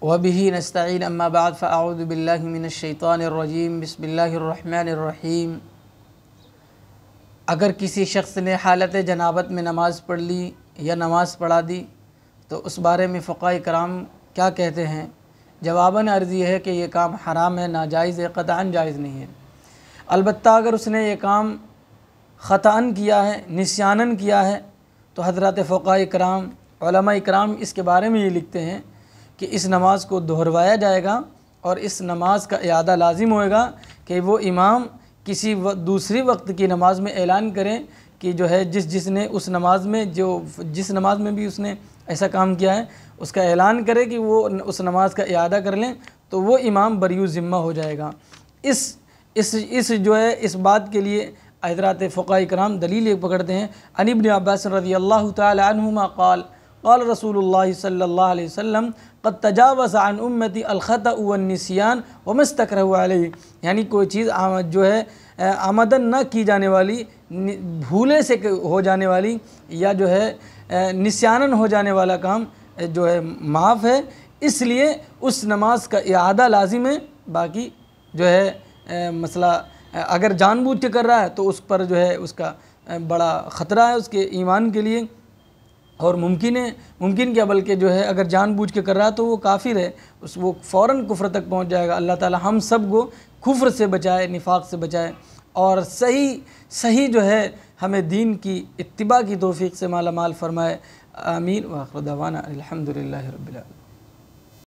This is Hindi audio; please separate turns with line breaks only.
वबिही नस्तईन अम्मा बाद फ़अऊज़ु बिल्लाहि मिनश्शैतानिर्रजीम बिस्मिल्लाहिर्रहमानिर्रहीम। अगर किसी शख्स ने हालत जनाबत में नमाज़ पढ़ ली या नमाज़ पढ़ा दी तो उस बारे में फ़ुक़हा कराम क्या कहते हैं? जवाबन अर्ज़ ये है कि ये काम हराम है, नाजायज़ है, क़तअन जायज़ नहीं है। अलबत्ता अगर उसने ये काम ख़तअन किया है, निस्यानन किया है, तो हज़रत फ़ुक़हा कराम, उलमा कराम इसके बारे में ये लिखते हैं कि इस नमाज़ को दोहरवाया जाएगा और इस नमाज का इआदा लाजिम होएगा कि वो इमाम किसी दूसरी वक्त की नमाज में ऐलान करें कि जो है जिसने उस नमाज में जिस नमाज में भी उसने ऐसा काम किया है उसका ऐलान करे कि वो उस नमाज का इआदा कर लें, तो वो इमाम बरियु ज़िम्मा हो जाएगा। इस जो है इस बात के लिए हज़रात फ़ुक़हा कराम दलील एक पकड़ते हैं। अन इब्न अब्बास रज़ियल्लाहु तआला अन्हुमा क़ाल क़ाल रसूलुल्लाह सल्लल्लाहु अलैहि वसल्लम क़द तजावज़ अन उम्मती अल ख़तअ वन निस्यान व मस्तकरहु अलैहि। यानी कोई चीज़ जो है आमदन न की जाने वाली, भूले से हो जाने वाली या जो है निस्यानन हो जाने वाला काम जो है माफ़ है, इसलिए उस नमाज का इआदा लाजिम है। बाकी जो है मसला अगर जानबूझ के कर रहा है तो उस पर जो है उसका बड़ा ख़तरा है उसके ईमान के लिए, और मुमकिन क्या बल्कि जो है अगर जानबूझ के कर रहा है तो वो काफिर है, वो फ़ौरन कुफ्र तक पहुंच जाएगा। अल्लाह ताला हम सब को कुफ्र से बचाए, निफाक से बचाए और सही जो है हमें दीन की इत्तिबा की तौफीक से माला माल फरमाए। आमीन व आखिर दवाना अल्हम्दुलिल्लाहि रब्बिल आलमीन।